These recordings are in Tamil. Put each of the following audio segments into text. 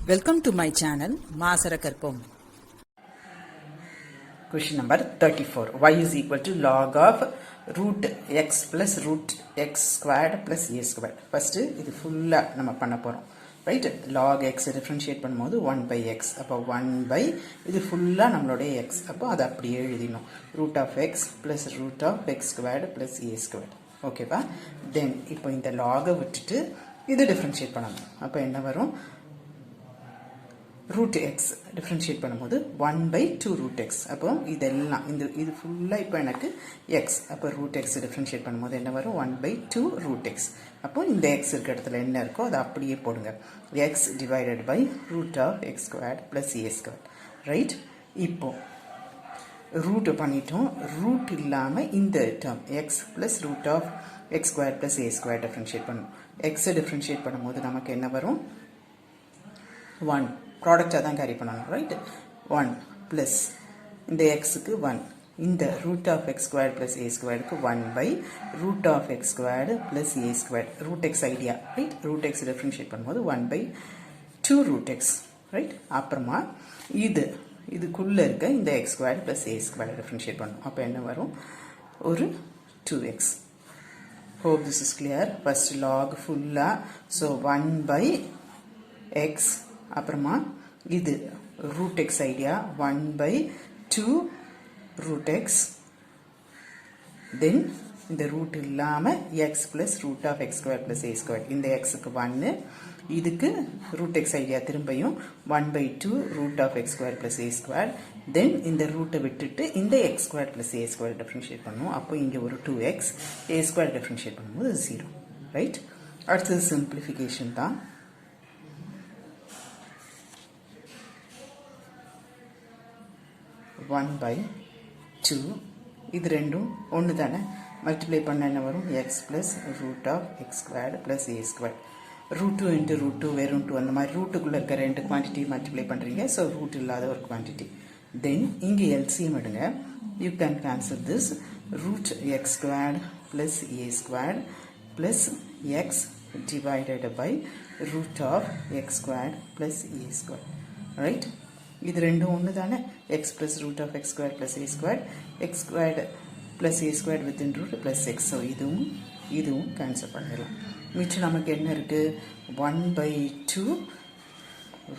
Welcome to my channel Maasarakarpom. Question number 34. Y is equal to log of root x plus root x squared plus a squared. First, இது full நம்ம பண்ண போறோம். Right? Log x differentiate பண்ணும்போது 1 by x. அப்போ 1 by இது full நம்மளுடைய x. அப்போ அது அப்படியே எழுதினோம். Root of x plus root of x squared plus a squared. Okay பா? Then, இப்போ இந்த log விட்டுட்டு இது differentiate பண்ணணும். அப்போ என்ன வரும்? root x differentiate பண்ணும்போது 1 by 2 root x. அப்போ இதெல்லாம் இது ஃபுல்லா இப்போ எனக்கு x. அப்போ root x differentiate பண்ணும்போது என்ன வரும்? 1 by 2 root x. அப்போ இந்த x இருக்க இடத்துல என்ன இருக்கோ அதை அப்படியே போடுங்க. x divided by root of x squared plus a squared. Right? இப்போ root பண்ணிட்டோம். root இல்லாம இந்த term x plus root of x squared plus a squared differentiate பண்ணணும். x differentiate பண்ணும்போது நமக்கு என்ன வரும்? 1 ப்ராடக்டாக தான் கேரி பண்ணணும். ரைட்? 1 ப்ளஸ் இந்த எக்ஸுக்கு 1 இந்த root of x squared plus a ஸ்கொயர்டுக்கு 1 by root of x squared plus a squared. Root x idea. Right? Root x differentiate பண்ணும்போது 1 பை 2 ரூட் எக்ஸ். ரைட்? அப்புறமா இதுக்குள்ளே இருக்க இந்த X squared plus a squared differentiate பண்ணணும். அப்போ என்ன வரும்? ஒரு 2x. hope this is clear. first log ஃபுல்லாக ஸோ 1 by x அப்புறமா இது root x idea 1 by 2 root x then இந்த root இல்லாமல் x plus root of x squared plus a squared. இந்த xக்கு 1 இதுக்கு root x ஐடியா திரும்பியும் 1 by 2 root of x squared plus a squared then இந்த ரூட்டை விட்டுட்டு இந்த x squared plus a squared differentiate பண்ணுவோம். அப்போ இங்கே ஒரு 2x a squared differentiate பண்ணும்போது 0. ரைட்? அடுத்தது simplification தான். 1 by 2 இது ரெண்டும் ஒன்று தானே மல்டிப்ளை பண்ண என்ன வரும்? x plus root of x squared plus a squared. root 2 into root 2 வெறும் 2 அந்த மாதிரி ரூட்டுக்குள்ளே இருக்க ரெண்டு குவான்டிட்டி மல்டிப்ளை பண்ணுறீங்க. ஸோ ரூட் இல்லாத ஒரு குவான்டிட்டி. தென் இங்கே எல்சிஎம் எடுங்க. You can cancel this. root x squared plus a squared plus x divided by root of x squared plus a squared. Right? இது ரெண்டும் ஒன்று தானே x plus root of x squared plus a squared x squared plus a squared within root plus x. So இதுவும் கேன்சல் பண்ணிடலாம். மிச்சம் நமக்கு என்ன இருக்குது? 1 by 2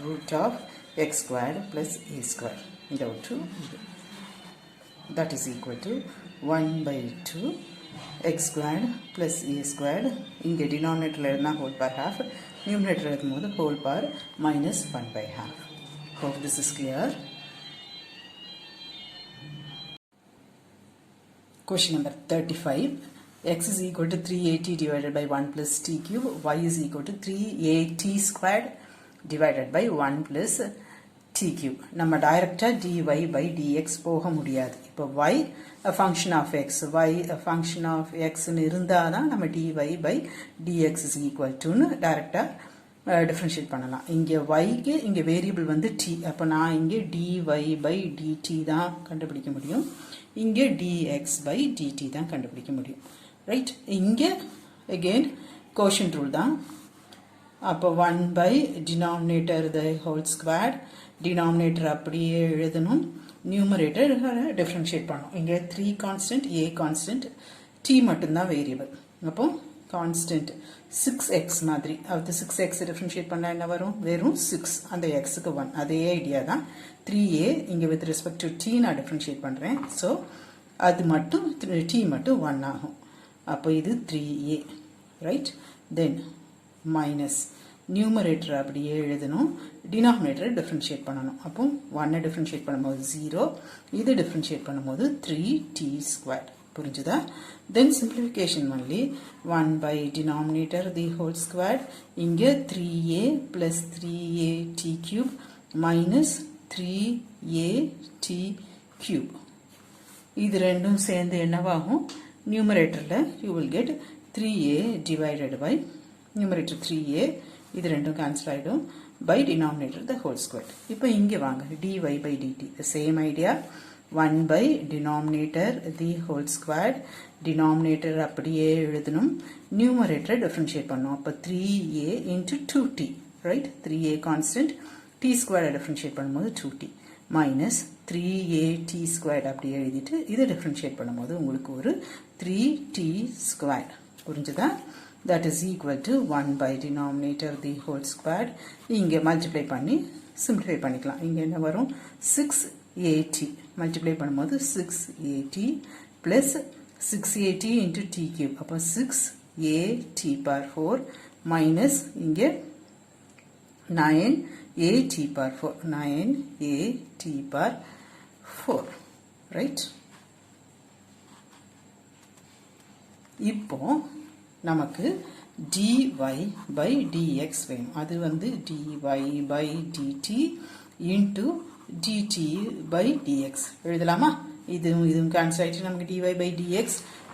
root of x squared plus a squared. இந்த ஒரு that is equal to 1 by 2 x squared plus a squared. இங்கே டினாமினேட்டரில் இருந்தால் whole power half, நியூமினேட்டர் இருக்கும்போது whole power minus 1 by half. Hope this is clear. Question number 35. X is equal to 3at divided by 1 plus t cube. Y is equal to 3at squared divided by 1 plus t cube. நம்ம டைரக்டா dy by dx போக முடியாது. இப்போ y a function of x, y a function of x ன்னு இருந்தாதான் நம்ம dy by dx is equal to ன்னு டைரக்டா டிஃப்ரென்ஷியேட் பண்ணலாம். இங்கே yக்கு இங்கே வேரியபிள் வந்து t. அப்போ நான் இங்கே dy by dt தான் கண்டுபிடிக்க முடியும். இங்கே dx by dt தான் கண்டுபிடிக்க முடியும். ரைட்? இங்கே அகெயின் கோஷன்ட் ரூல் தான். அப்போ 1 by denominator the whole square. Denominator அப்படியே எழுதணும். நியூமரேட்டர் டிஃப்ரென்ஷியேட் பண்ணணும். இங்கே 3 கான்ஸ்டன்ட், a கான்ஸ்டன்ட், t மட்டும்தான் வேரியபிள். அப்போ கான்ஸ்டன்ட் 6x மாதிரி. அது 6x டிஃப்ரென்ஷியேட் பண்ணால் என்ன வரும்? வெறும் 6. அந்த xக்கு 1. அதே ஐடியா தான். 3a இங்கே வித் ரெஸ்பெக்ட் டு t நான் டிஃப்ரென்ஷியேட் பண்ணுறேன். ஸோ அது மட்டும் t மட்டும் 1 ஆகும். அப்போ இது 3a. ரைட்? தென் மைனஸ் நியூமரேட்டர் அப்படியே எழுதணும். டினாமினேட்டரை டிஃப்ரென்ஷியேட் பண்ணணும். அப்போ 1 டிஃப்ரென்ஷியேட் பண்ணும்போது 0, இது டிஃப்ரென்ஷியேட் பண்ணும்போது 3t squared. புரிஞ்சுதா? then simplification only 1 by denominator the whole squared. இங்கே 3a plus 3at cube minus 3at cube. இது ரெண்டும் சேர்ந்து என்னவாகும்? நியூமரேட்டரில் you will get 3a divided by numerator 3a. இது ரெண்டும் கேன்சல் ஆகிடும். by denominator the whole squared. இப்போ இங்கே வாங்க dy by dt. the same idea. 1 by denominator the whole squared. denominator அப்படியே எழுதணும். numerator differentiate பண்ணோம். அப்போ 3a into 2t. right? 3a constant, t squared differentiate பண்ணும்போது 2t minus 3at squared அப்படி எழுதிட்டு இதை differentiate பண்ணும்போது உங்களுக்கு ஒரு 3t squared புரிஞ்சுதா? That is equal to 1 by denominator the whole squared. இங்கே multiply பண்ணி simplify பண்ணிக்கலாம். இங்கே என்ன வரும்? 6at multiply பண்ணும்போது 6at plus 6at into t cube அப்போ 6at power 4 minus இங்கே 9at power 4 9at power 4 right? இப்போ நமக்கு dy by dx வேணும். அது வந்து dy by dt into dt by dx எழுதலாமா? இதுவும் cancel ஆயிட்டு நமக்கு dy by dx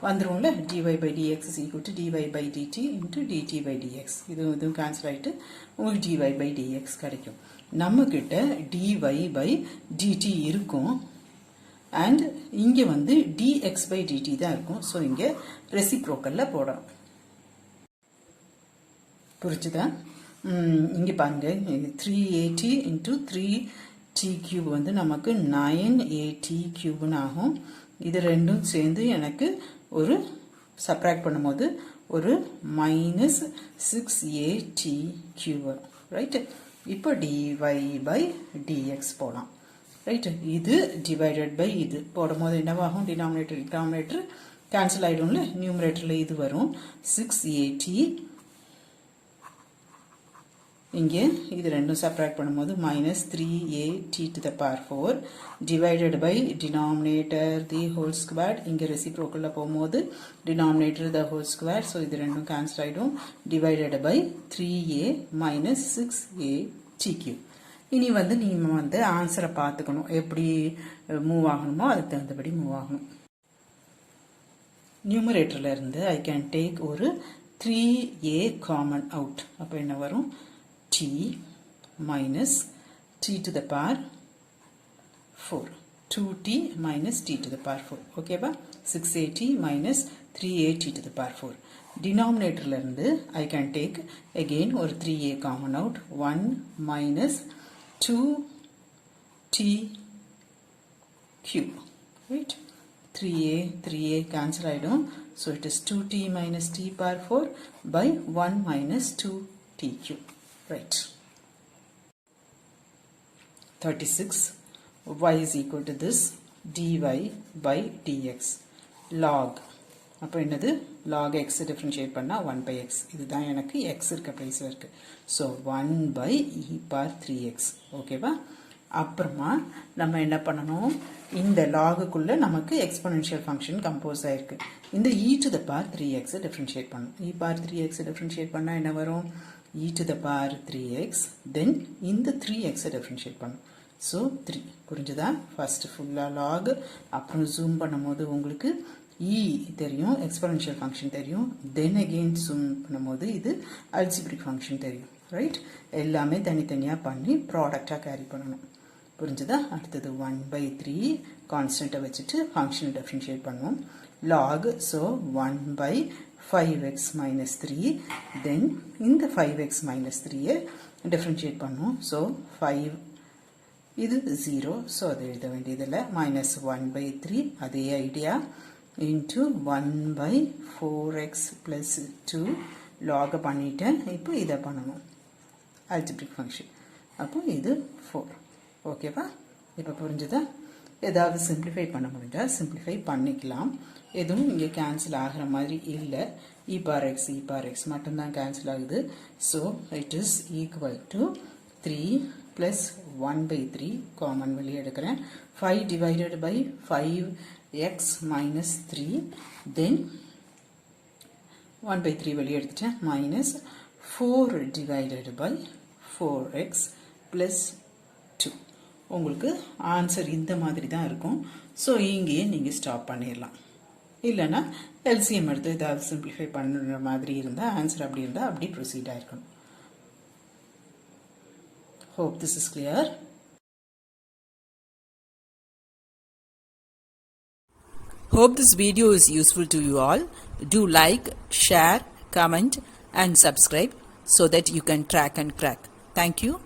வந்துரும்ல. dy by dx is equal to dy by dt into dt by dx. இதுவும் cancel ஆயிட்டு உங்களுக்கு dy by dx கிடைக்கும். நம்ம கிட்ட dy by dt இருக்கும் and இங்க வந்து dx by dt தான் இருக்கும். ஸோ இங்க ரெசிப்ரோக்கல்ல போடணும். புரிச்சுதா? இங்கே பாருங்க 3at into 3t cube வந்து நமக்கு 9at cubeன்னு ஆகும். இது ரெண்டும் சேர்ந்து எனக்கு ஒரு சப்ராக்ட் பண்ணும்போது ஒரு minus 6at cube வரும். ரைட்? இப்போ dy by dx போலாம். ரைட்? இது டிவைடட் பை இது போடும்போது என்னவாகும்? டினாமினேட்டர் கேன்சல் ஆகிடும்ல. நியூமரேட்டரில் இது வரும் 6at இங்கே இது ரெண்டும் சப்ராக்ட் பண்ணும்போது minus 3at to the power 4 divided by denominator the whole squared. இங்கே ரெசிப்ரோக்கல்ல போகும்போது denominator the whole squared. So இது ரெண்டும் கேன்சல் ஆகிடும். divided by 3a minus 6at cube. இனி வந்து நீங்கள் வந்து ஆன்சரை பார்த்துக்கணும். எப்படி மூவ் ஆகணுமோ அதுக்கு தகுந்தபடி மூவ் ஆகணும். நியூமரேட்டரில் இருந்து I can take ஒரு 3a common out. அப்போ என்ன வரும்? t minus t to the power 4 2t minus t to the power 4 okay ba 6at minus 3at to the power 4 denominator la irundhu I can take again or 3a common out 1 minus 2t cube right 3a cancel ஆயிடும் so it is 2t minus t power 4 by 1 minus 2t cube right 36 y is equal to this dy by dx log அப்போ என்னது log x differentiate பண்ணா 1 by x இதுதான் எனக்கு x இருக்க பிளேஸ்ல இருக்கு so 1 by e power 3x ஓகேவா அப்புறமா நம்ம என்ன பண்ணணும் இந்த logக்குள்ள நமக்கு exponential function கம்போஸ் ஆயிருக்கு இந்த e to the power 3x differentiate பண்ணணும் e power 3x differentiate பண்ணா என்ன வரும் e to the power 3x then இந்த 3x differentiate பண்ணணும் so 3 புரிஞ்சுதா first full log அப்புறம் zoom பண்ணும்போது உங்களுக்கு e தெரியும் exponential function தெரியும் then again zoom பண்ணும்போது இது algebraic function தெரியும் right எல்லாமே தனித்தனியா பண்ணி ப்ராடக்ட்டா கேரி பண்ணணும் புரிஞ்சுதா அடுத்து 1 by 3 கான்ஸ்டன்ட்டை வச்சிட்டு ஃபங்க்ஷனை டிஃபரன்ஷியேட் பண்ணுவோம் log so 1 by 5x minus 3 then இந்த 5x minus 3 differentiate பண்ணுவோம் so 5 இது 0 so அது எழுத வேண்டியதில்ல minus 1 by 3 அதே idea into 1 by 4x plus 2 log பண்ணிட்டேன் இப்போ இதை பண்ணணும் algebraic function அப்போ இது 4 ஓகேவா இப்போ புரிஞ்சுதா ஏதாவது சிம்பிளிஃபை பண்ண முடிஞ்சா சிம்பிளிஃபை பண்ணிக்கலாம் எதுவும் இங்கே கேன்சல் ஆகிற மாதிரி இல்லை e power x மட்டும்தான் கேன்சல் ஆகுது so it is equal to 3 plus 1 by 3 காமன் வெளியே எடுக்கிறேன் 5 divided by 5x minus 3 then 1 by 3 வெளியே எடுத்துட்டேன் minus 4 divided by 4x plus 2 உங்களுக்கு ஆன்சர் இந்த மாதிரி தான் இருக்கும் ஸோ இங்கேயே நீங்கள் ஸ்டாப் பண்ணிடலாம் இல்லைன்னா எல்சிஎம் எடுத்து ஏதாவது சிம்பிளிஃபை பண்ணுற மாதிரி இருந்தால் ஆன்சர் அப்படி இருந்தால் அப்படி proceed ஆகிருக்கணும் hope this is clear Hope this video is useful to you all. Do like, share, comment and subscribe so that you can track and crack. Thank you.